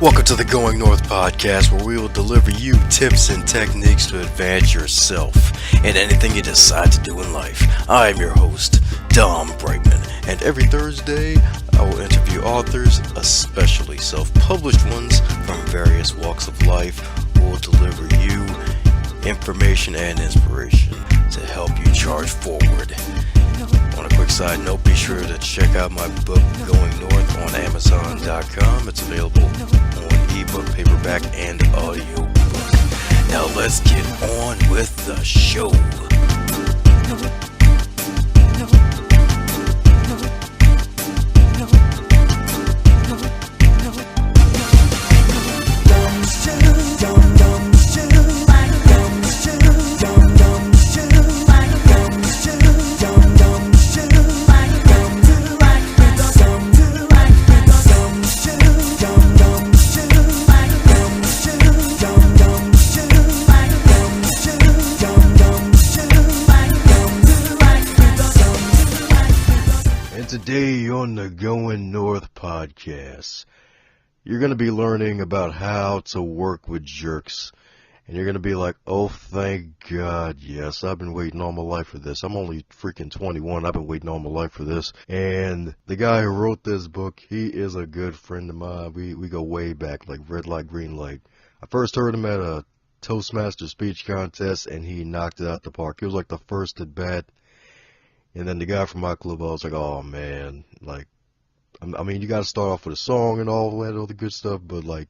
Welcome to the Going North podcast, where we will deliver you tips and techniques to advance yourself in anything you decide to do in life. I am your host, Dom Brightmon, and every Thursday I will interview authors, especially self-published ones from various walks of life, who will deliver you information and inspiration to help you charge forward. On a quick side note, be sure to check out my book, Going North, on Amazon.com. It's available on ebook, paperback, and audiobook. Now let's get on with the show. Today on the Going North podcast, you're going to be learning about how to work with jerks. And you're going to be like, oh, thank God, yes, I've been waiting all my life for this. I'm only freaking 21. I've been waiting all my life for this. And the guy who wrote this book, he is a good friend of mine. We go way back, like red light, green light. I first heard him at a Toastmaster speech contest, and he knocked it out the park. He was like the first at bat. And then the guy from my club, I was like, oh, man, like, I mean, you got to start off with a song and all that other good stuff, but, like,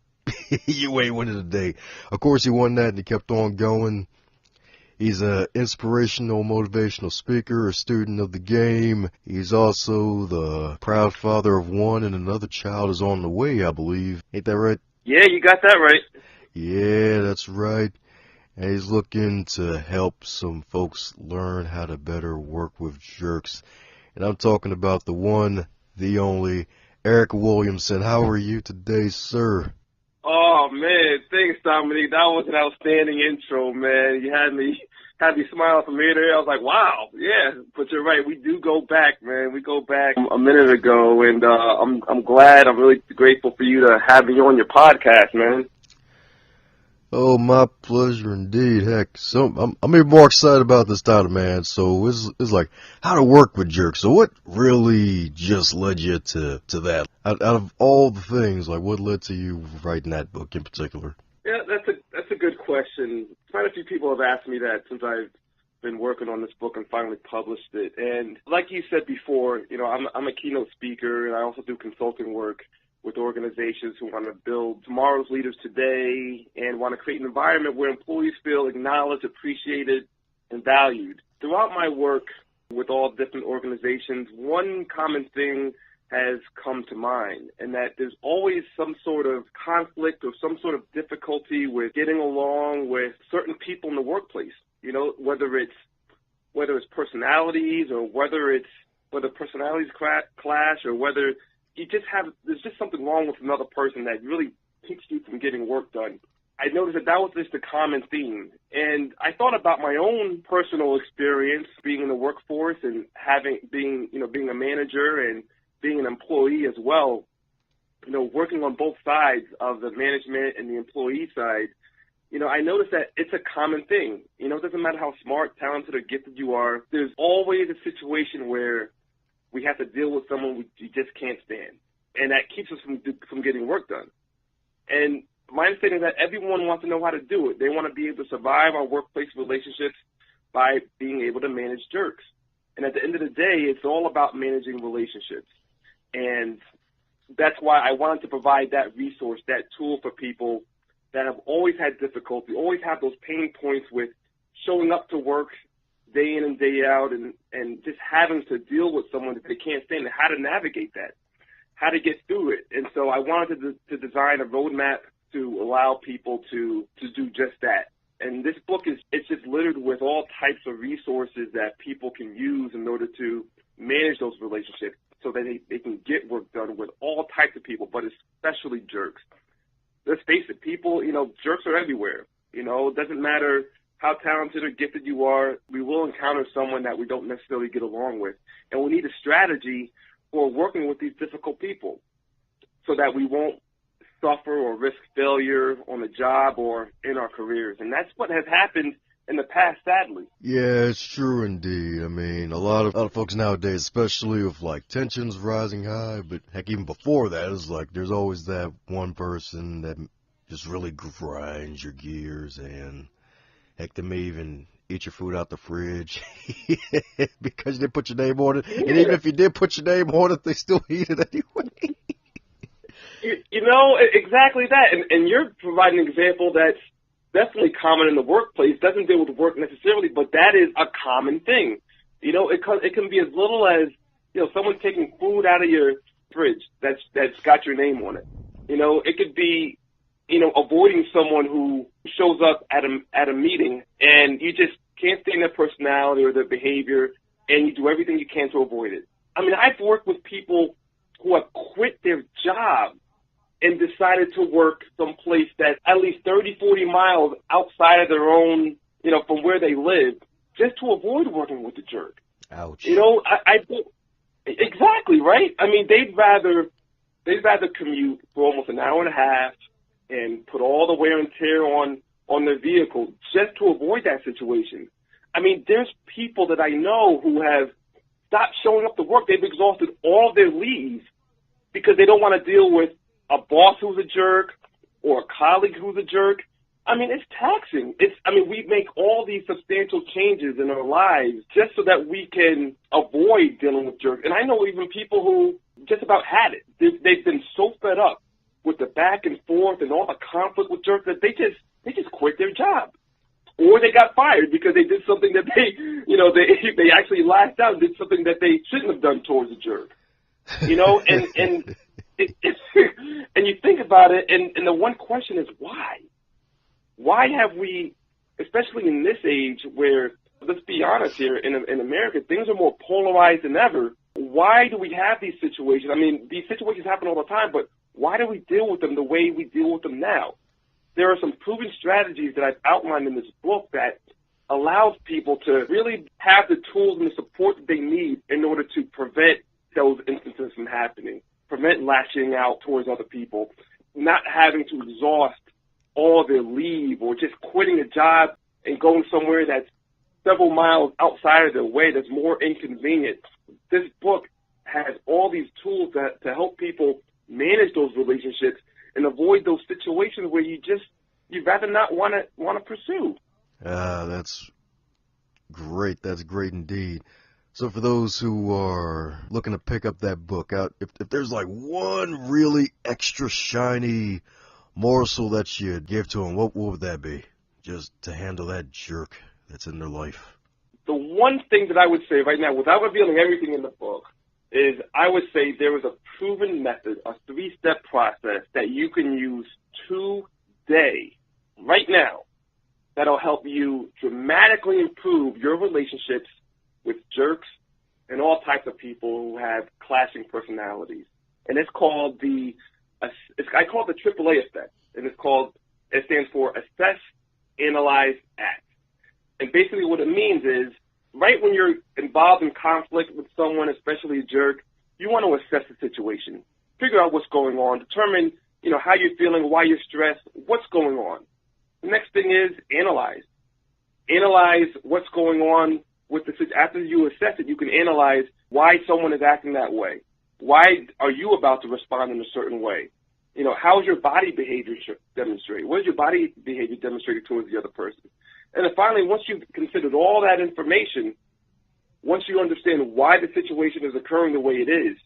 you ain't winning today. Of course, he won that, and he kept on going. He's an inspirational, motivational speaker, a student of the game. He's also the proud father of one, and another child is on the way, I believe. Ain't that right? Yeah, you got that right. Yeah, that's right. And he's looking to help some folks learn how to better work with jerks. And I'm talking about the one, the only, Eric Williamson. How are you today, sir? Oh, man, thanks, Dominique. That was an outstanding intro, man. You had me smiling from ear to ear. I was like, wow, yeah. But you're right. We do go back, man. We go back a minute ago, and I'm glad. I'm really grateful for you to have me on your podcast, man. Oh, my pleasure indeed. Heck, so I'm even more excited about this title, man. So it's like how to work with jerks. So what really just led you to that? Out of all the things, like what led to you writing that book in particular? Yeah, that's a good question. Quite a few people have asked me that since I've been working on this book and finally published it. And like you said before, you know, I'm a keynote speaker, and I also do consulting work with organizations who want to build tomorrow's leaders today and want to create an environment where employees feel acknowledged, appreciated, and valued. Throughout my work with all different organizations, one common thing has come to mind, and that there's always some sort of conflict or some sort of difficulty with getting along with certain people in the workplace. You know, whether it's personalities, or whether personalities clash, or whether there's just something wrong with another person that really keeps you from getting work done. I noticed that was just a common theme. And I thought about my own personal experience being in the workforce and being a manager and being an employee as well, you know, working on both sides of the management and the employee side. You know, I noticed that it's a common thing. You know, it doesn't matter how smart, talented, or gifted you are. There's always a situation where we have to deal with someone we just can't stand, and that keeps us from getting work done. And my understanding is that everyone wants to know how to do it. They want to be able to survive our workplace relationships by being able to manage jerks. And at the end of the day, it's all about managing relationships. And that's why I wanted to provide that resource, that tool for people that have always had difficulty, always have those pain points with showing up to work day in and day out, and just having to deal with someone that they can't stand, and how to navigate that, how to get through it. And so I wanted to design a roadmap to allow people to do just that. And this book it's just littered with all types of resources that people can use in order to manage those relationships so that they can get work done with all types of people, but especially jerks. Let's face it, people, you know, jerks are everywhere. You know, it doesn't matter how talented or gifted you are, we will encounter someone that we don't necessarily get along with. And we need a strategy for working with these difficult people so that we won't suffer or risk failure on the job or in our careers. And that's what has happened in the past, sadly. Yeah, it's true indeed. I mean, a lot of folks nowadays, especially with like tensions rising high, but heck, even before that, it's like there's always that one person that just really grinds your gears, and heck, they may even eat your food out the fridge because you didn't put your name on it. Yeah. And even if you did put your name on it, they still eat it anyway. You know, exactly that. And you're providing an example that's definitely common in the workplace. Doesn't deal with work necessarily, but that is a common thing. You know, it can be as little as, you know, someone taking food out of your fridge that's got your name on it. You know, it could be, you know, avoiding someone who shows up at a meeting and you just can't stand their personality or their behavior, and you do everything you can to avoid it. I mean, I've worked with people who have quit their job and decided to work someplace that's at least 30, 40 miles outside of their own, you know, from where they live, just to avoid working with the jerk. Ouch. You know, I exactly, right? I mean, they'd rather commute for almost an hour and a half and put all the wear and tear on their vehicle just to avoid that situation. I mean, there's people that I know who have stopped showing up to work. They've exhausted all their leave because they don't want to deal with a boss who's a jerk or a colleague who's a jerk. I mean, it's taxing. We make all these substantial changes in our lives just so that we can avoid dealing with jerks. And I know even people who just about had it. They've been so fed up with the back and forth and all the conflict with jerks that they just quit their job. Or they got fired because they did something that they actually lashed out and did something that they shouldn't have done towards a jerk. You know, and and you think about it, and the one question is why? Why have we, especially in this age where, let's be honest here, in America, things are more polarized than ever, why do we have these situations? I mean, these situations happen all the time, but why do we deal with them the way we deal with them now? There are some proven strategies that I've outlined in this book that allows people to really have the tools and the support that they need in order to prevent those instances from happening, prevent lashing out towards other people, not having to exhaust all their leave or just quitting a job and going somewhere that's several miles outside of their way that's more inconvenient. This book has all these tools to help people manage those relationships and avoid those situations where you'd rather not want to pursue. That's great. That's great indeed. So for those who are looking to pick up that book out, if there's like one really extra shiny morsel that you'd give to them, what would that be? Just to handle that jerk that's in their life. The one thing that I would say right now, without revealing everything in the book, is I would say there is a proven method, a 3-step process that you can use today, right now, that'll help you dramatically improve your relationships with jerks and all types of people who have clashing personalities. And it's called I call it the AAA effect. And it stands for Assess, Analyze, Act. And basically what it means is, right when you're involved in conflict with someone, especially a jerk, you want to assess the situation, figure out what's going on, determine, you know, how you're feeling, why you're stressed, what's going on. The next thing is analyze. Analyze what's going on with the situation. After you assess it, you can analyze why someone is acting that way. Why are you about to respond in a certain way? You know, how is your body behavior demonstrated? What is your body behavior demonstrated towards the other person? And then finally, once you've considered all that information, once you understand why the situation is occurring the way it is,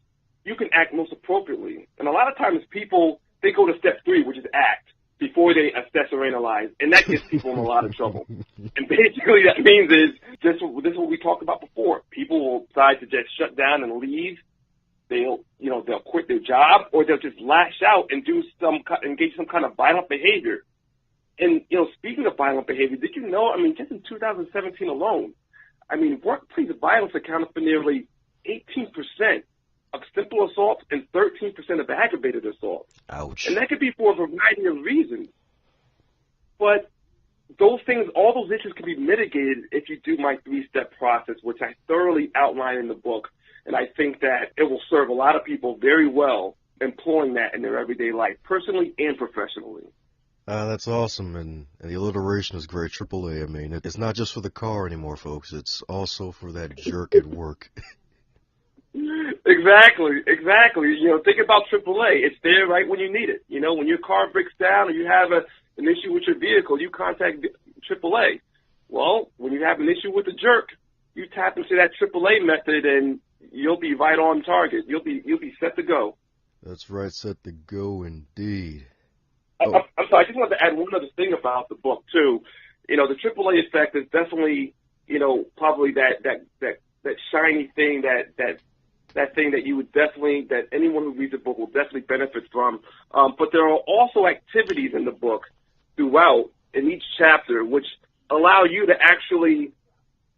you can act most appropriately. And a lot of times people, they go to step 3, which is act, before they assess or analyze, and that gets people in a lot of trouble. And basically that means is, this is what we talked about before. People will decide to just shut down and leave. They'll quit their job, or they'll just lash out and engage some kind of violent behavior. And, you know, speaking of violent behavior, did you know, I mean, just in 2017 alone, I mean, workplace violence accounted for nearly 18% of simple assaults and 13% of aggravated assaults. Ouch. And that could be for a variety of reasons. But those things, all those issues can be mitigated if you do my 3-step process, which I thoroughly outline in the book. And I think that it will serve a lot of people very well employing that in their everyday life, personally and professionally. That's awesome, and the alliteration is great. AAA, I mean, it's not just for the car anymore, folks. It's also for that jerk at work. Exactly. Think about AAA. It's there right when you need it. When your car breaks down or you have an issue with your vehicle, you contact AAA. Well, when you have an issue with the jerk, you tap into that AAA method, and you'll be right on target. You'll be set to go. That's right, set to go indeed. I'm sorry, I just wanted to add one other thing about the book, too. The AAA effect is definitely, probably that shiny thing, that thing that you would definitely, that anyone who reads the book will definitely benefit from. But there are also activities in the book throughout, in each chapter, which allow you to actually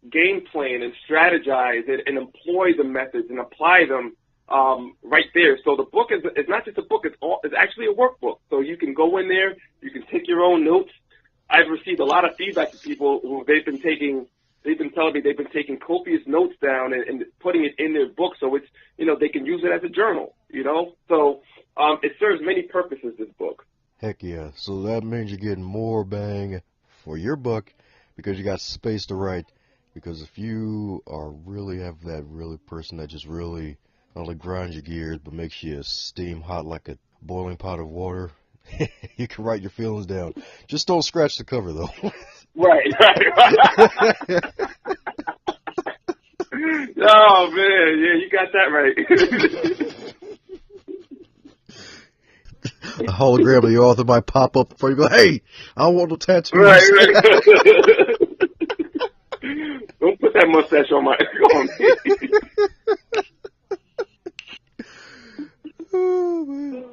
game plan and strategize and employ the methods and apply them right there. So the book is not just a book, it's actually a workbook. So you can go in there, you can take your own notes. I've received a lot of feedback from people who they've been telling me they've been taking copious notes down and putting it in their book, so it's, they can use it as a journal, So it serves many purposes, this book. Heck yeah. So that means you're getting more bang for your buck because you got space to write. Because if you have that really person that just really not only grinds your gears, but makes you steam hot like a boiling pot of water, you can write your feelings down. Just don't scratch the cover, though. Right. Oh, man, yeah, you got that right. A hologram of the author might pop up before you go, hey, I want no tattoos. Right. Don't put that mustache on me. Oh, man.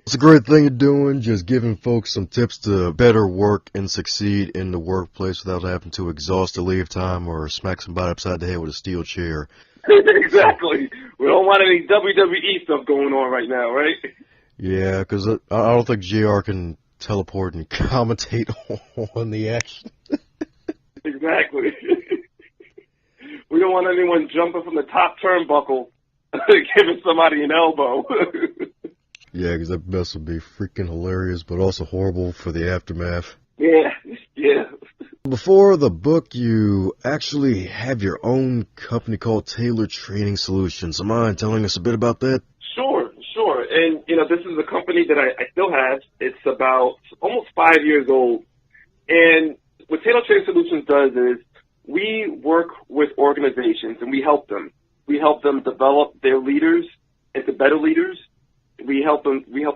It's a great thing you're doing, just giving folks some tips to better work and succeed in the workplace without having to exhaust the leave time or smack somebody upside the head with a steel chair. Exactly. We don't want any WWE stuff going on right now, right? Yeah, because I don't think JR can teleport and commentate on the action. Exactly. We don't want anyone jumping from the top turnbuckle giving somebody an elbow. Yeah, because that mess would be freaking hilarious, but also horrible for the aftermath. Yeah. Before the book, you actually have your own company called Tailored Training Solutions. Am I telling us a bit about that? Sure. And, this is a company that I still have. It's about almost 5 years old. And what Tailored Training Solutions does is we work with organizations and we help them. We help them develop their leaders into better leaders. We help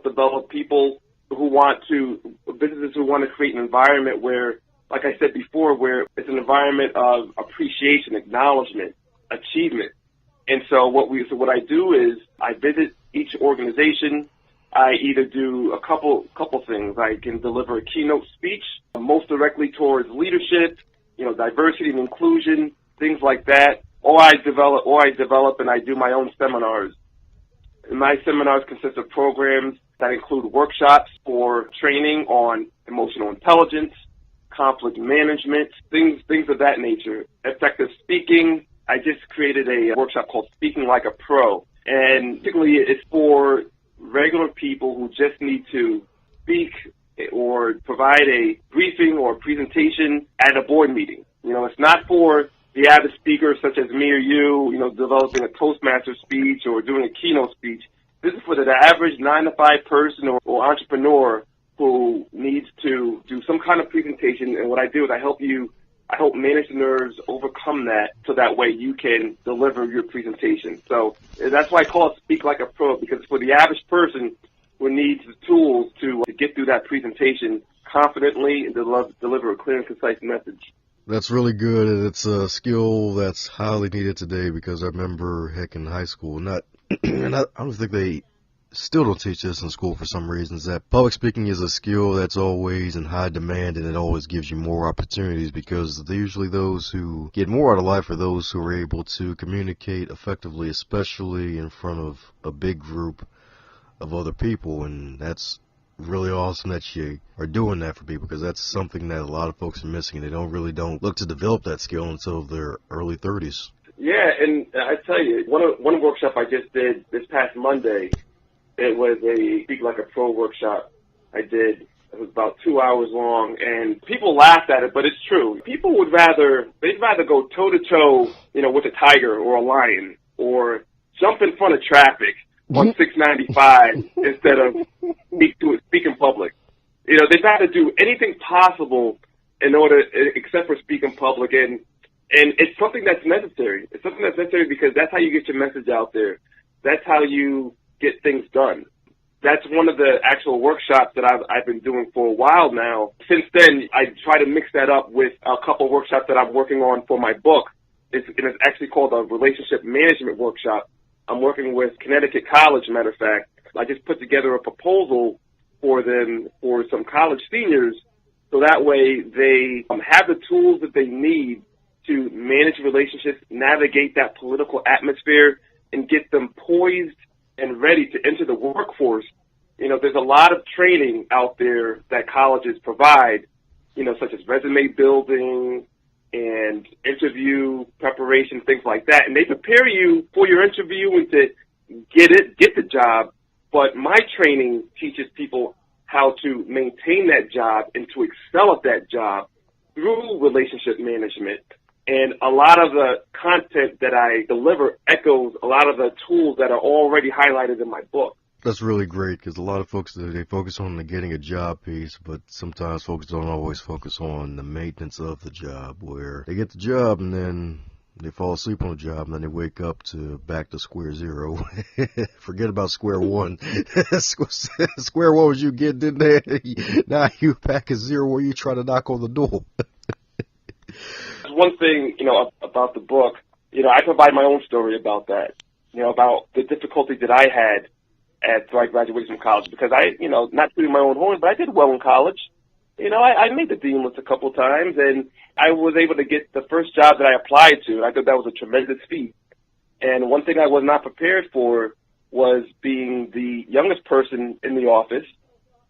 develop people businesses who want to create an environment where, like I said before, where it's an environment of appreciation, acknowledgement, achievement. And so what I do is I visit each organization. I either do a couple things. I can deliver a keynote speech, most directly towards leadership, diversity and inclusion, things like that. Or I develop and I do my own seminars. And my seminars consist of programs that include workshops for training on emotional intelligence, conflict management, things of that nature. Effective speaking. I just created a workshop called Speaking Like a Pro. And particularly it's for regular people who just need to speak or provide a briefing or presentation at a board meeting. It's not for the avid speakers such as me or you, developing a Toastmaster speech or doing a keynote speech. This is for the average 9-to-5 person or entrepreneur who needs to do some kind of presentation. And what I do is I help manage the nerves, overcome that, so that way you can deliver your presentation. So that's why I call it Speak Like a Pro, because for the average person who needs the tools to get through that presentation confidently and deliver a clear and concise message. That's really good, and it's a skill that's highly needed today because I remember, heck, in high school, and I don't think they still don't teach this in school for some reasons, that public speaking is a skill that's always in high demand and it always gives you more opportunities because usually those who get more out of life are those who are able to communicate effectively, especially in front of a big group of other people, and that's really awesome that you are doing that for people because that's something that a lot of folks are missing. They don't look to develop that skill until their early 30s. Yeah, and I tell you, one workshop I just did this past Monday, it was a Speak Like a Pro workshop I did. It was about 2 hours long, and people laughed at it, but it's true. People they'd rather go toe-to-toe, with a tiger or a lion, or jump in front of traffic on 695 instead of speak in public. They'd rather do anything possible except for speak in public, and it's something that's necessary. It's something that's necessary because that's how you get your message out there. That's how you get things done. That's one of the actual workshops that I've been doing for a while now. Since then, I try to mix that up with a couple workshops that I'm working on for my book. It's actually called a relationship management workshop. I'm working with Connecticut College, matter of fact. I just put together a proposal for them, for some college seniors, so that way they have the tools that they need to manage relationships, navigate that political atmosphere, and get them poised and ready to enter the workforce. There's a lot of training out there that colleges provide, such as resume building and interview preparation, things like that. And they prepare you for your interview and to get the job. But my training teaches people how to maintain that job and to excel at that job through relationship management. And a lot of the content that I deliver echoes a lot of the tools that are already highlighted in my book. That's really great because a lot of folks, they focus on the getting a job piece, but sometimes folks don't always focus on the maintenance of the job, where they get the job and then they fall asleep on the job and then they wake up to back to square zero. Forget about square one. Square one was you get, didn't they? Now you back at zero where you try to knock on the door. One thing, about the book, I provide my own story about that, about the difficulties that I had after I graduated from college, because not tooting my own horn, but I did well in college. I made the dean list a couple of times, and I was able to get the first job that I applied to, and I thought that was a tremendous feat. And one thing I was not prepared for was being the youngest person in the office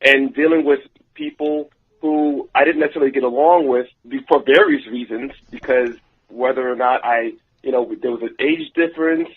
and dealing with people who I didn't necessarily get along with for various reasons, because whether or not there was an age difference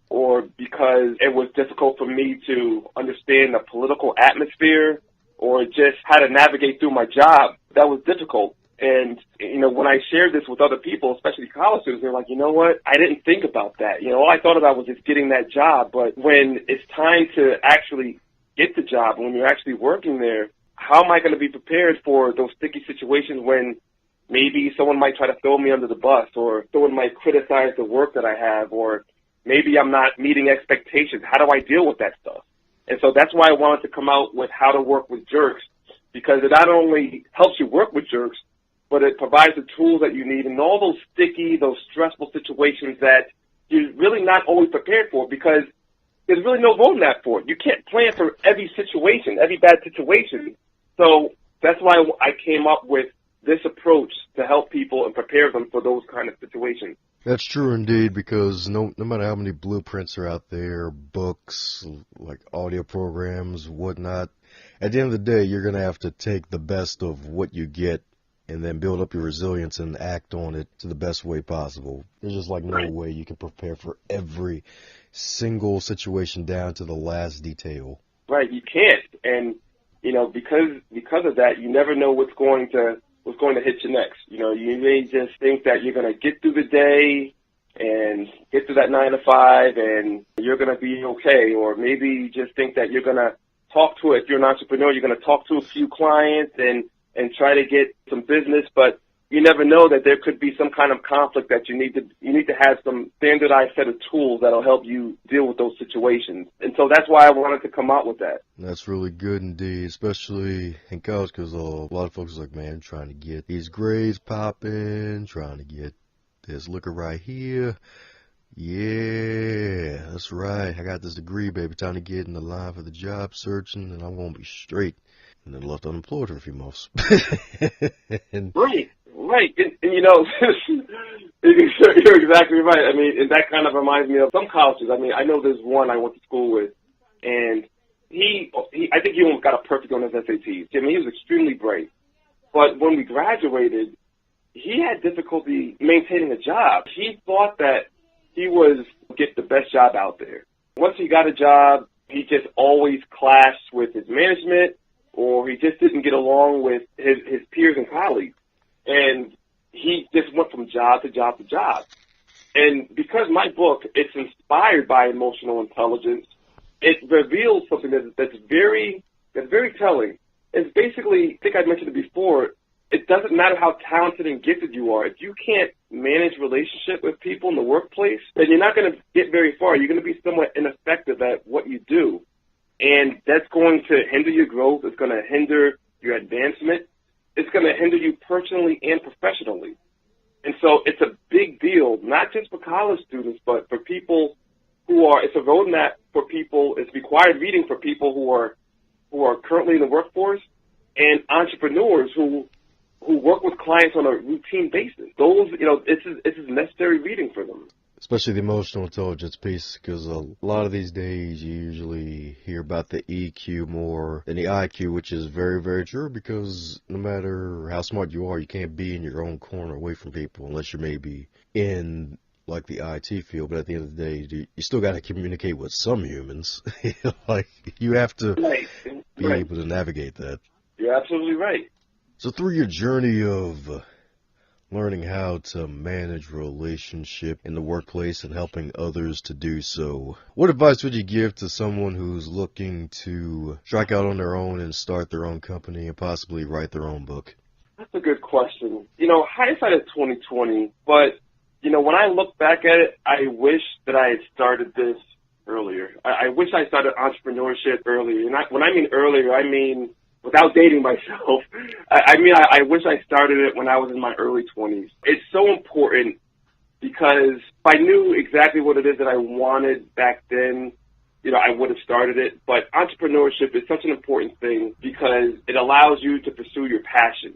or because it was difficult for me to understand the political atmosphere or just how to navigate through my job, that was difficult. And, when I shared this with other people, especially college students, they're like, you know what, I didn't think about that. All I thought about was just getting that job. But when it's time to actually get the job, when you're actually working there, how am I going to be prepared for those sticky situations when maybe someone might try to throw me under the bus, or someone might criticize the work that I have, or maybe I'm not meeting expectations? How do I deal with that stuff? And so that's why I wanted to come out with How to Work with Jerks, because it not only helps you work with jerks, but it provides the tools that you need in all those sticky, those stressful situations that you're really not always prepared for, because there's really no roadmap for it. You can't plan for every situation, every bad situation. So that's why I came up with this approach to help people and prepare them for those kind of situations. That's true indeed, because no matter how many blueprints are out there, books, like audio programs, whatnot, at the end of the day, you're going to have to take the best of what you get and then build up your resilience and act on it to the best way possible. There's just like no way you can prepare for every single situation down to the last detail. Right, you can't. And, because of that, you never know what's going to hit you next. You may just think that you're going to get through the day and get through that 9 to 5 and you're going to be okay. Or maybe you just think that you're going to if you're an entrepreneur, you're going to talk to a few clients and try to get some business, but you never know that there could be some kind of conflict that you need to have some standardized set of tools that'll help you deal with those situations. And so that's why I wanted to come out with that. That's really good indeed, especially in college, because a lot of folks are like, man, I'm trying to get these grades popping, trying to get this liquor right here. Yeah, that's right. I got this degree, baby. Time to get in the line for the job searching, and I'm going to be straight. And then left unemployed for a few months. Right. And you're exactly right. I mean, and that kind of reminds me of some colleges. I mean, I know there's one I went to school with, and I think he almost got a perfect on his SATs. I mean, he was extremely bright. But when we graduated, he had difficulty maintaining a job. He thought that he was get the best job out there. Once he got a job, he just always clashed with his management, or he just didn't get along with his peers and colleagues. And he just went from job to job to job. And because my book, it's inspired by emotional intelligence, it reveals something that's very telling. It's basically, I think I mentioned it before, it doesn't matter how talented and gifted you are. If you can't manage relationship with people in the workplace, then you're not going to get very far. You're going to be somewhat ineffective at what you do. And that's going to hinder your growth. It's going to hinder your advancement. It's going to hinder you personally and professionally. And so it's a big deal, not just for college students, but for people it's a roadmap for people, it's required reading for people who are currently in the workforce and entrepreneurs who work with clients on a routine basis. Those, this is necessary reading for them. Especially the emotional intelligence piece, because a lot of these days you usually hear about the EQ more than the IQ, which is very, very true, because no matter how smart you are, you can't be in your own corner away from people unless you're maybe in like the IT field. But at the end of the day, you still got to communicate with some humans. Like, you have to be able to navigate that. You're absolutely right. So through your journey of learning how to manage relationship in the workplace and helping others to do so, what advice would you give to someone who's looking to strike out on their own and start their own company and possibly write their own book? That's a good question. Hindsight is 20/20, but when I look back at it, I wish that I had started this earlier. I wish I started entrepreneurship earlier. And when I mean earlier, I mean without dating myself. I wish I started it when I was in my early 20s. It's so important because if I knew exactly what it is that I wanted back then, I would have started it. But entrepreneurship is such an important thing because it allows you to pursue your passion.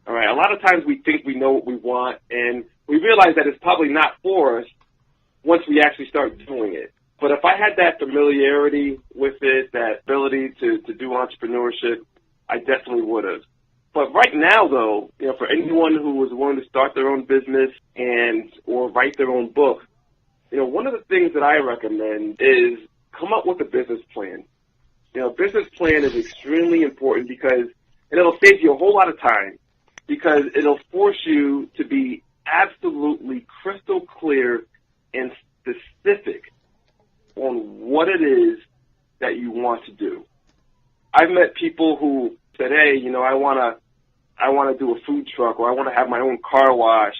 All right. A lot of times we think we know what we want, and we realize that it's probably not for us once we actually start doing it. But if I had that familiarity with it, that ability to do entrepreneurship, I definitely would have. But right now, though, for anyone who was willing to start their own business or write their own book, one of the things that I recommend is come up with a business plan. Business plan is extremely important because it'll save you a whole lot of time, because it'll force you to be absolutely crystal clear and specific on what it is that you want to do. I've met people who said, hey, I want to do a food truck, or I want to have my own car wash.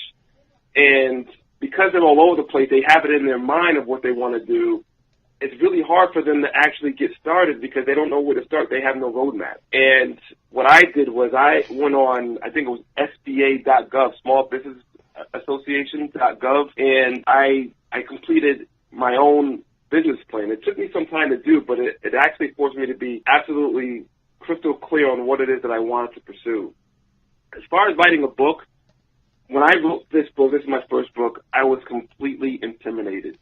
And because they're all over the place, they have it in their mind of what they want to do. It's really hard for them to actually get started because they don't know where to start. They have no roadmap. And what I did was I went on, I think it was sba.gov, Small Business Association.gov, and I completed my own business plan. It took me some time to do, but it actually forced me to be absolutely crystal clear on what it is that I wanted to pursue. As far as writing a book, when I wrote this book, this is my first book, I was completely intimidated.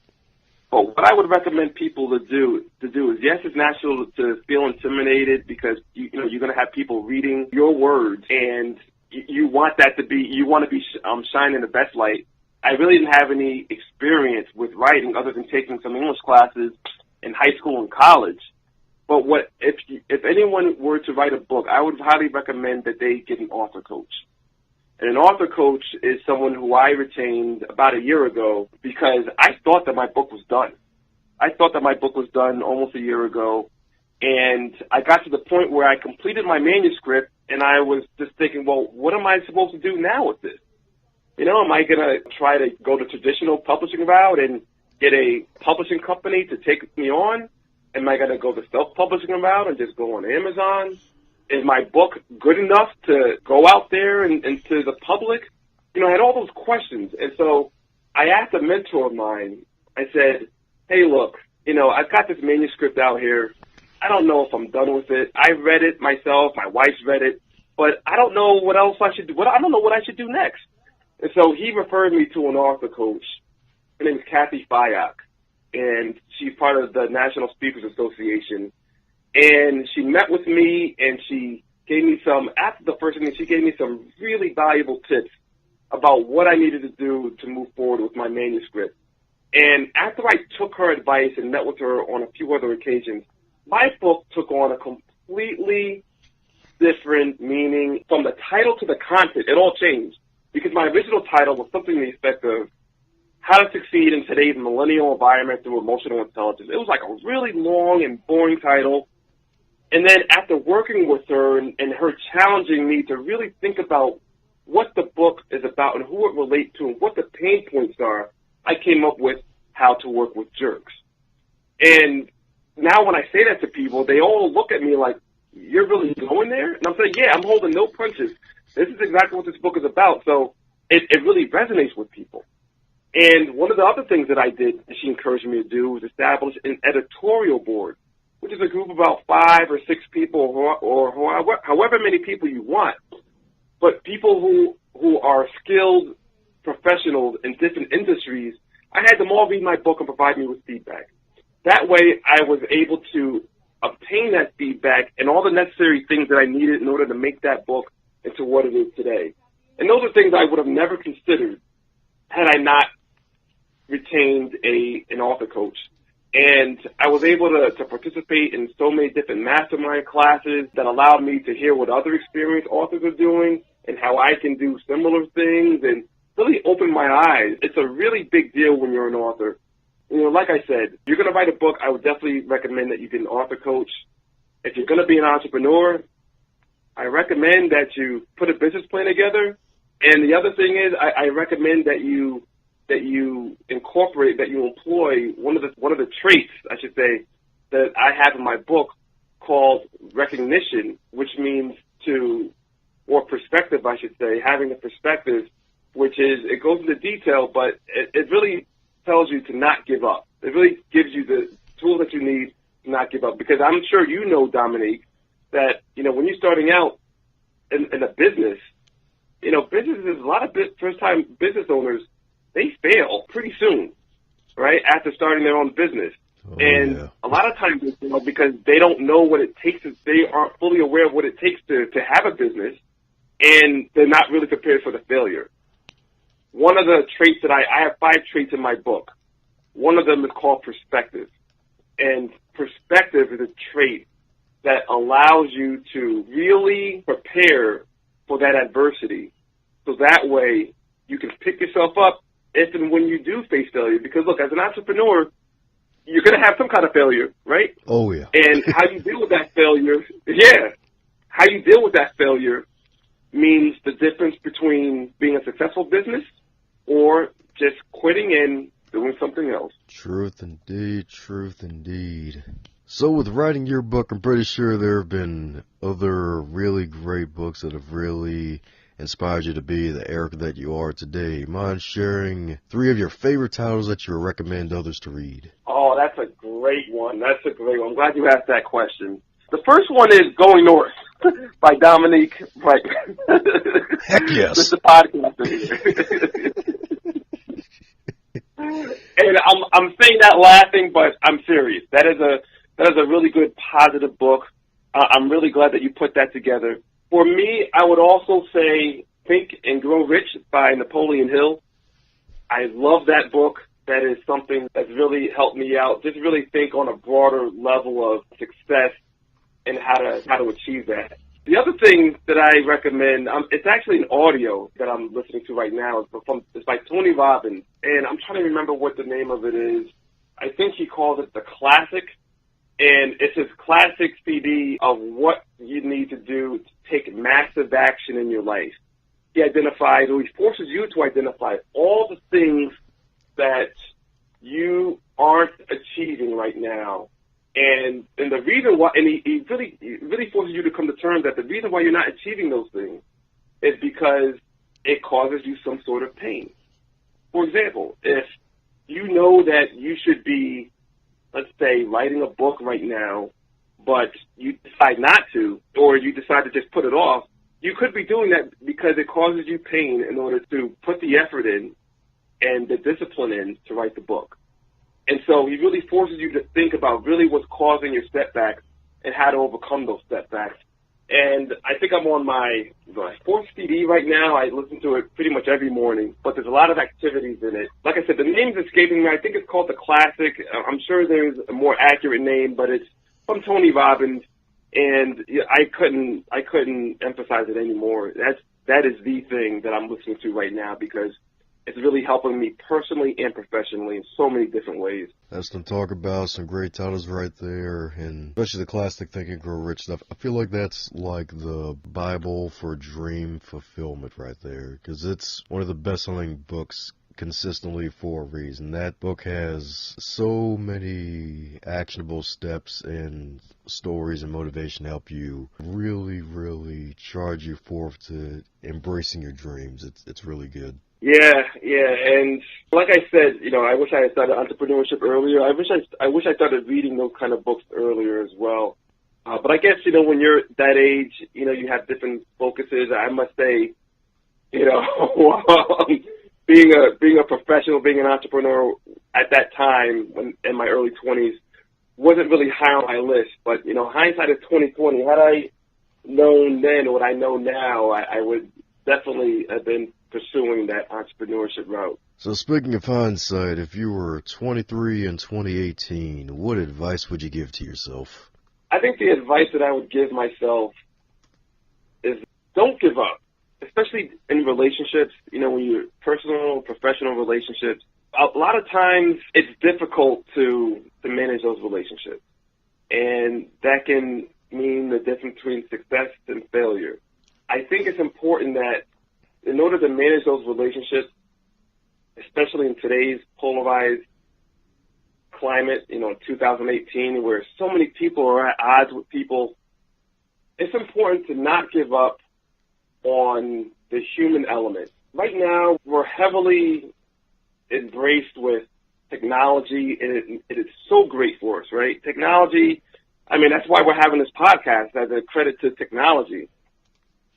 But what I would recommend people to do is, yes, it's natural to feel intimidated because you're going to have people reading your words, and you want to be shining the best light. I really didn't have any experience with writing other than taking some English classes in high school and college. But if anyone were to write a book, I would highly recommend that they get an author coach. And an author coach is someone who I retained about a year ago because I thought that my book was done. I thought that my book was done almost a year ago, and I got to the point where I completed my manuscript, and I was just thinking, well, what am I supposed to do now with this? Am I going to try to go the traditional publishing route and get a publishing company to take me on? Am I going to go the self-publishing route and just go on Amazon? Is my book good enough to go out there and to the public? I had all those questions. And so I asked a mentor of mine, I said, hey, look, I've got this manuscript out here. I don't know if I'm done with it. I read it myself. My wife's read it. But I don't know what else I should do. I don't know what I should do next. And so he referred me to an author coach. Her name is Kathy Fayok, and she's part of the National Speakers Association. And she met with me, and she gave me after the first meeting, she gave me some really valuable tips about what I needed to do to move forward with my manuscript. And after I took her advice and met with her on a few other occasions, my book took on a completely different meaning. From the title to the content, it all changed. Because my original title was something to the effect of How to Succeed in Today's Millennial Environment Through Emotional Intelligence. It was like a really long and boring title. And then after working with her and her challenging me to really think about what the book is about and who it relates to and what the pain points are, I came up with How to Work with Jerks. And now when I say that to people, they all look at me like, you're really going there? And I'm saying, yeah, I'm holding no punches. This is exactly what this book is about. So it really resonates with people. And one of the other things that I did, that she encouraged me to do, was establish an editorial board, which is a group of about 5 or 6 people or however many people you want, but people who are skilled professionals in different industries. I had them all read my book and provide me with feedback. That way I was able to obtain that feedback and all the necessary things that I needed in order to make that book into what it is today. And those are things I would have never considered had I not retained an author coach. And I was able to participate in so many different mastermind classes that allowed me to hear what other experienced authors are doing and how I can do similar things and really opened my eyes. It's a really big deal when you're an author. You know, like I said, you're going to write a book, I would definitely recommend that you get an author coach. If you're going to be an entrepreneur, I recommend that you put a business plan together. And the other thing is, I recommend that you incorporate, that you employ one of the traits, I should say, that I have in my book called recognition, which means or perspective, I should say, having a perspective, which is, it goes into detail, but it really tells you to not give up. It really gives you the tools that you need to not give up. Because I'm sure you know, Dominique, that, you know, when you're starting out in a business, you know, businesses, a lot of first-time business owners, they fail pretty soon, right, after starting their own business. Oh, and yeah. A lot of times they fail because they don't know what it takes. They aren't fully aware of what it takes to have a business, and they're not really prepared for the failure. One of the traits that I have 5 traits in my book. One of them is called perspective. And perspective is a trait that allows you to really prepare for that adversity. So that way you can pick yourself up if and when you do face failure. Because, look, as an entrepreneur, you're going to have some kind of failure, right? Oh, yeah. And how you deal with that failure, how you deal with that failure means the difference between being a successful business or just quitting and doing something else. Truth indeed, truth indeed. So with writing your book, I'm pretty sure there have been other really great books that have really inspired you to be the Eric that you are today. Mind sharing 3 of your favorite titles that you recommend others to read? Oh, that's a great one. I'm glad you asked that question. The first one is Going North by Dominique Brightmon. Heck yes. It's a podcast. And I'm saying that laughing, but I'm serious. That is a really good, positive book. I'm really glad that you put that together. For me, I would also say Think and Grow Rich by Napoleon Hill. I love that book. That is something that's really helped me out. Just really think on a broader level of success and how to achieve that. The other thing that I recommend, it's actually an audio that I'm listening to right now. It's by Tony Robbins, and I'm trying to remember what the name of it is. I think he calls it The Classic, and it's his classic CD of what you need to do to take massive action in your life. He forces you to identify all the things that you aren't achieving right now. And the reason why, and he really forces you to come to terms that the reason why you're not achieving those things is because it causes you some sort of pain. For example, if you know that you should be, let's say, writing a book right now, but you decide not to, or you decide to just put it off, you could be doing that because it causes you pain in order to put the effort in and the discipline in to write the book. And so he really forces you to think about really what's causing your setbacks and how to overcome those setbacks. And I think I'm on my fourth CD right now. I listen to it pretty much every morning, but there's a lot of activities in it. Like I said, the name's escaping me. I think it's called The Classic. I'm sure there's a more accurate name, but it's from Tony Robbins, and I couldn't emphasize it anymore. That is the thing that I'm listening to right now because it's really helping me personally and professionally in so many different ways. That's some talk about some great titles right there, and especially the classic Think and Grow Rich stuff. I feel like that's like the Bible for dream fulfillment right there, because it's one of the best-selling books consistently for a reason. That book has so many actionable steps and stories and motivation to help you really, really charge you forth to embracing your dreams. It's really good. Yeah, and like I said, I wish I had started entrepreneurship earlier. I wish I started reading those kind of books earlier as well. But I guess, when you're that age, you have different focuses. I must say, being a professional, being an entrepreneur at that time, when in my early 20s, wasn't really high on my list. But hindsight is 20/20. Had I known then what I know now, I would definitely have been pursuing that entrepreneurship route. So speaking of hindsight, if you were 23 in 2018, what advice would you give to yourself? I think the advice that I would give myself is don't give up, especially in relationships, when you're personal, professional relationships. A lot of times it's difficult to manage those relationships, and that can mean the difference between success and failure. I think it's important that in order to manage those relationships, especially in today's polarized climate, 2018, where so many people are at odds with people, it's important to not give up on the human element. Right now, we're heavily embraced with technology, and it is so great for us, right? Technology, that's why we're having this podcast as a credit to technology.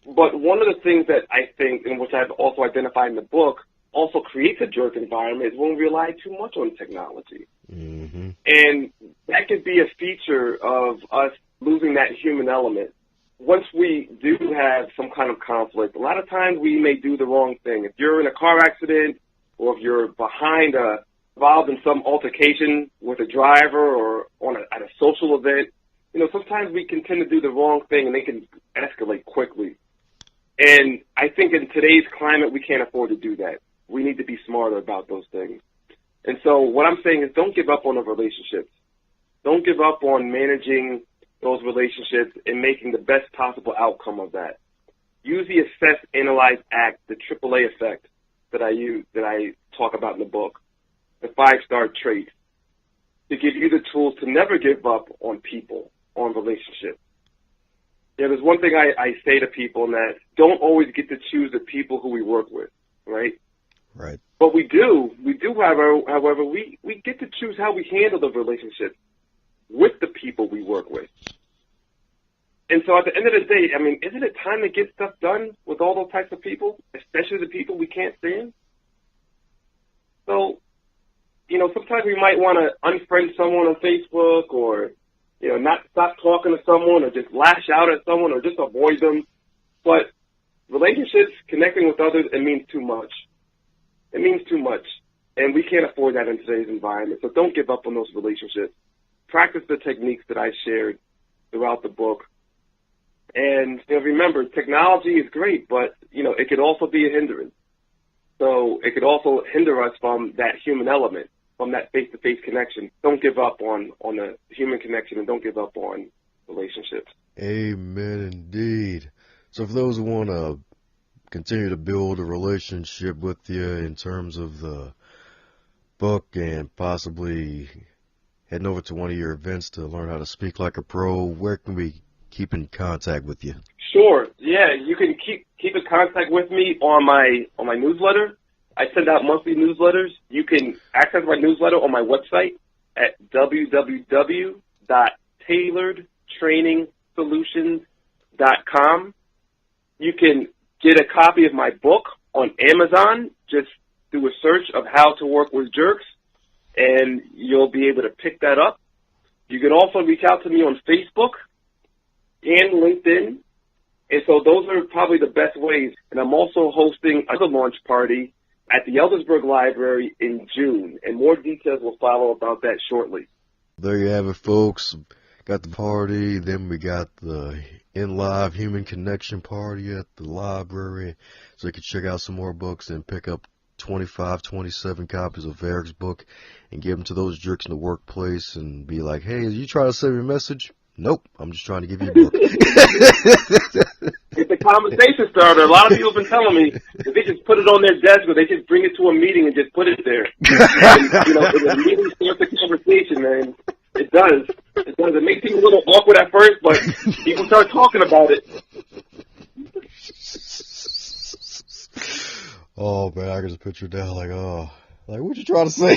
But one of the things that I think, and which I've also identified in the book, also creates a jerk environment is when we rely too much on technology. Mm-hmm. And that could be a feature of us losing that human element. Once we do have some kind of conflict, a lot of times we may do the wrong thing. If you're in a car accident or if you're involved in some altercation with a driver or at a social event, sometimes we can tend to do the wrong thing and they can escalate quickly. And I think in today's climate, we can't afford to do that. We need to be smarter about those things. And so what I'm saying is don't give up on the relationships. Don't give up on managing those relationships and making the best possible outcome of that. Use the assess, analyze, act, the AAA effect that I talk about in the book, the 5-star traits, to give you the tools to never give up on people, on relationships. There's one thing I say to people, and that don't always get to choose the people who we work with, right? Right. But we do, however, we get to choose how we handle the relationship with the people we work with. And so at the end of the day, isn't it time to get stuff done with all those types of people, especially the people we can't stand? So, sometimes we might want to unfriend someone on Facebook or not stop talking to someone or just lash out at someone or just avoid them. But relationships, connecting with others, it means too much. It means too much. And we can't afford that in today's environment. So don't give up on those relationships. Practice the techniques that I shared throughout the book. And remember, technology is great, but it could also be a hindrance. So it could also hinder us from that human element, from that face-to-face connection. Don't give up on the human connection, and don't give up on relationships. Amen, indeed. So for those who want to continue to build a relationship with you in terms of the book and possibly heading over to one of your events to learn how to speak like a pro, where can we keep in contact with you? Sure. Yeah, you can keep in contact with me on my newsletter. I send out monthly newsletters. You can access my newsletter on my website at www.tailoredtrainingsolutions.com. You can get a copy of my book on Amazon. Just do a search of How to Work with Jerks, and you'll be able to pick that up. You can also reach out to me on Facebook and LinkedIn And so those are probably the best ways. And I'm also hosting another launch party at the Eldersburg Library in June, and more details will follow about that shortly. There you have it, folks. Got the party, then we got the in-live human connection party at the library, so you can check out some more books and pick up 25, 27 copies of Eric's book and give them to those jerks in the workplace and be like, hey, are you trying to send me a message? Nope, I'm just trying to give you a book. It's a conversation starter. A lot of people have been telling me if they just put it on their desk or they just bring it to a meeting and just put it there. And, it immediately starts the conversation, man. It does. It does. It makes things a little awkward at first, but people start talking about it. Oh, man, I can just picture down like, what you trying to say?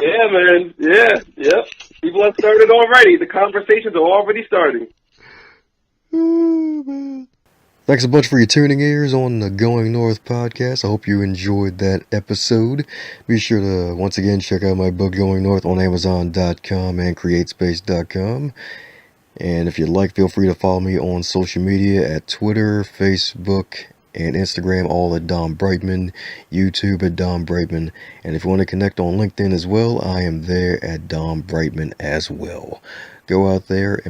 Yeah, man. Yeah, yep. People have started already. The conversations are already starting. Oh, man. Thanks a bunch for your tuning ears on the Going North podcast. I hope you enjoyed that episode. Be sure to, once again, check out my book, Going North, on Amazon.com and CreateSpace.com. And if you'd like, feel free to follow me on social media at Twitter, Facebook, and Instagram, all at Dom Brightmon, YouTube at Dom Brightmon, and if you want to connect on LinkedIn as well, I am there at Dom Brightmon as well. Go out there and